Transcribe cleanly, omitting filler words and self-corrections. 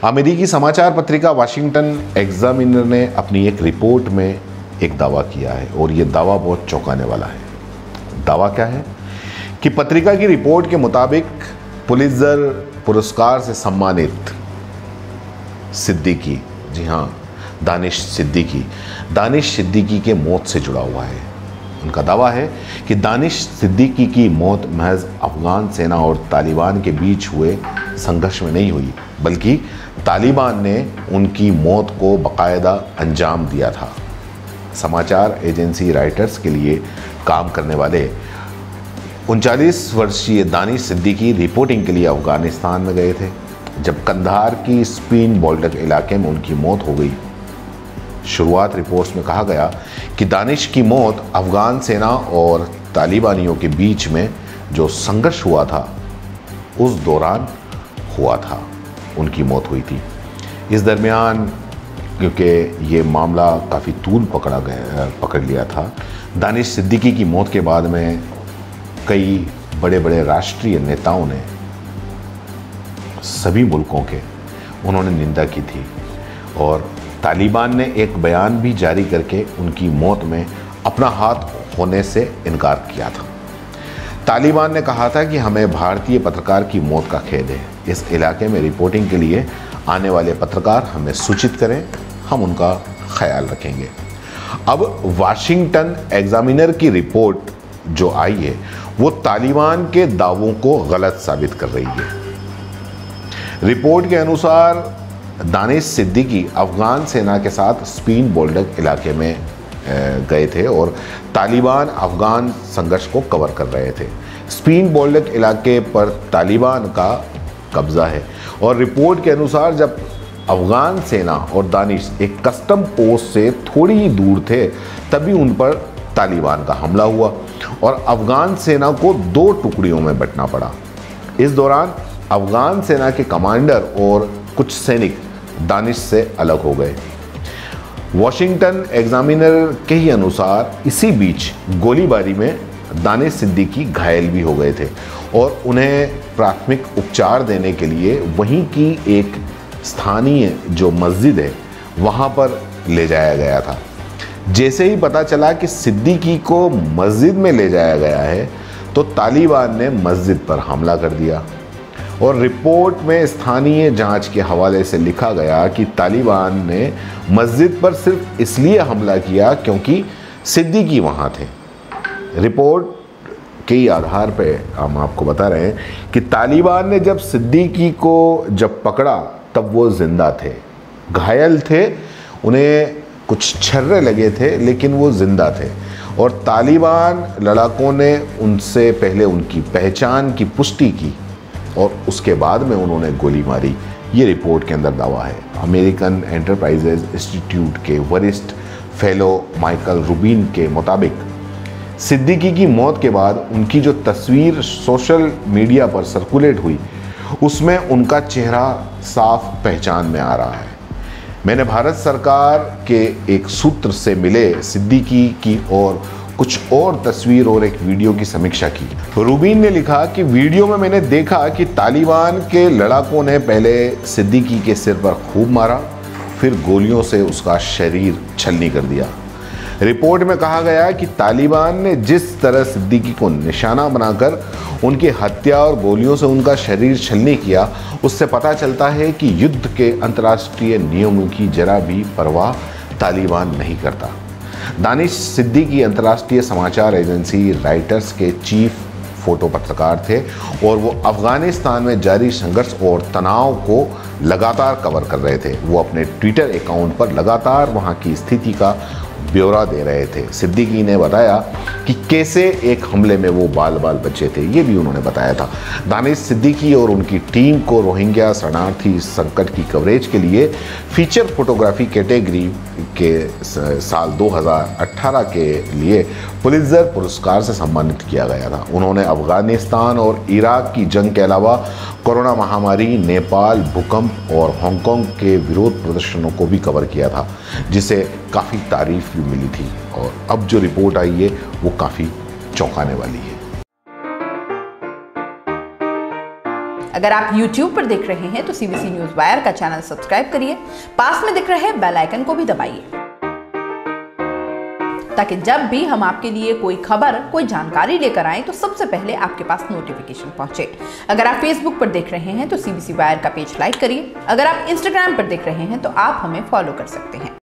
अमेरिकी समाचार पत्रिका वाशिंगटन एग्जामिनर ने अपनी एक रिपोर्ट में एक दावा किया है और ये दावा बहुत चौंकाने वाला है। दावा क्या है कि पत्रिका की रिपोर्ट के मुताबिक पुलित्जर पुरस्कार से सम्मानित सिद्दीकी, जी हाँ दानिश सिद्दीकी के मौत से जुड़ा हुआ है। उनका दावा है कि दानिश सिद्दीकी की मौत महज अफगान सेना और तालिबान के बीच हुए संघर्ष में नहीं हुई, बल्कि तालिबान ने उनकी मौत को बाकायदा अंजाम दिया था। समाचार एजेंसी रॉयटर्स के लिए काम करने वाले 39 वर्षीय दानिश सिद्दीकी रिपोर्टिंग के लिए अफगानिस्तान में गए थे जब कंधार की स्पिन बोल्डक इलाके में उनकी मौत हो गई। शुरुआत रिपोर्ट्स में कहा गया कि दानिश की मौत अफगान सेना और तालिबानियों के बीच में जो संघर्ष हुआ था उस दौरान हुआ था, उनकी मौत हुई थी। इस दरमियान क्योंकि ये मामला काफ़ी तूल पकड़ लिया था, दानिश सिद्दीकी की मौत के बाद में कई बड़े बड़े राष्ट्रीय नेताओं ने, सभी मुल्कों के, उन्होंने निंदा की थी और तालिबान ने एक बयान भी जारी करके उनकी मौत में अपना हाथ होने से इनकार किया था। तालिबान ने कहा था कि हमें भारतीय पत्रकार की मौत का खेद है। इस इलाके में रिपोर्टिंग के लिए आने वाले पत्रकार हमें सूचित करें, हम उनका ख्याल रखेंगे। अब वाशिंगटन एग्जामिनर की रिपोर्ट जो आई है वो तालिबान के दावों को गलत साबित कर रही है। रिपोर्ट के अनुसार दानिश सिद्दीकी अफगान सेना के साथ स्पिन बोल्डक इलाके में गए थे और तालिबान अफगान संघर्ष को कवर कर रहे थे। स्पिन बोल्डक इलाके पर तालिबान का कब्जा है और रिपोर्ट के अनुसार जब अफगान सेना और दानिश एक कस्टम पोस्ट से थोड़ी ही दूर थे तभी उन पर तालिबान का हमला हुआ और अफगान सेना को 2 टुकड़ियों में बंटना पड़ा। इस दौरान अफगान सेना के कमांडर और कुछ सैनिक दानिश से अलग हो गए। वॉशिंगटन एग्जामिनर के ही अनुसार इसी बीच गोलीबारी में दानिश सिद्दीकी घायल भी हो गए थे और उन्हें प्राथमिक उपचार देने के लिए वहीं की एक स्थानीय जो मस्जिद है वहां पर ले जाया गया था। जैसे ही पता चला कि सिद्दीकी को मस्जिद में ले जाया गया है तो तालिबान ने मस्जिद पर हमला कर दिया और रिपोर्ट में स्थानीय जांच के हवाले से लिखा गया कि तालिबान ने मस्जिद पर सिर्फ इसलिए हमला किया क्योंकि सिद्दीकी वहां थे। रिपोर्ट के आधार पे हम आपको बता रहे हैं कि तालिबान ने जब सिद्दीकी को जब पकड़ा तब वो जिंदा थे, घायल थे, उन्हें कुछ छर्रे लगे थे लेकिन वो जिंदा थे और तालिबान लड़ाकों ने उनसे पहले उनकी पहचान की पुष्टि की और उसके बाद में उन्होंने गोली मारी। ये रिपोर्ट के अंदर दावा है। अमेरिकन एंटरप्राइजेज इंस्टीट्यूट के वरिष्ठ फेलो माइकल रूबिन के मुताबिक सिद्दीकी की मौत के बाद उनकी जो तस्वीर सोशल मीडिया पर सर्कुलेट हुई उसमें उनका चेहरा साफ पहचान में आ रहा है। मैंने भारत सरकार के एक सूत्र से मिले सिद्दीकी की और कुछ और तस्वीर और एक वीडियो की समीक्षा की। रूबिन ने लिखा कि वीडियो में मैंने देखा कि तालिबान के लड़ाकों ने पहले सिद्दीकी के सिर पर खूब मारा, फिर गोलियों से उसका शरीर छलनी कर दिया। रिपोर्ट में कहा गया कि तालिबान ने जिस तरह सिद्दीकी को निशाना बनाकर उनकी हत्या और गोलियों से उनका शरीर छलनी किया, उससे पता चलता है कि युद्ध के अंतर्राष्ट्रीय नियमों की जरा भी परवाह तालिबान नहीं करता। दानिश सिद्दीकी अंतर्राष्ट्रीय समाचार एजेंसी रॉयटर्स के चीफ फोटो पत्रकार थे और वो अफगानिस्तान में जारी संघर्ष और तनाव को लगातार कवर कर रहे थे। वो अपने ट्विटर अकाउंट पर लगातार वहाँ की स्थिति का ब्यौरा दे रहे थे। सिद्दीकी ने बताया कि कैसे एक हमले में वो बाल बचे थे, ये भी उन्होंने बताया था। दानिश सिद्दीकी और उनकी टीम को रोहिंग्या शरणार्थी संकट की कवरेज के लिए फीचर फोटोग्राफी कैटेगरी के साल 2018 के लिए पुलित्जर पुरस्कार से सम्मानित किया गया था। उन्होंने अफगानिस्तान और इराक की जंग के अलावा कोरोना महामारी, नेपाल, भूकंप और हांगकांग के विरोध प्रदर्शनों को भी कवर किया था, जिसे काफ़ी तारीफ भी मिली थी। और अब जो रिपोर्ट आई है वो काफ़ी चौंकाने वाली है। अगर आप YouTube पर देख रहे हैं तो CBC न्यूज़ वायर का चैनल सब्सक्राइब करिए, पास में दिख रहे बेल आइकन को भी दबाइए, ताकि जब भी हम आपके लिए कोई खबर, कोई जानकारी लेकर आए तो सबसे पहले आपके पास नोटिफिकेशन पहुंचे। अगर आप फेसबुक पर देख रहे हैं तो CBC वायर का पेज लाइक करिए। अगर आप इंस्टाग्राम पर देख रहे हैं तो आप हमें फॉलो कर सकते हैं।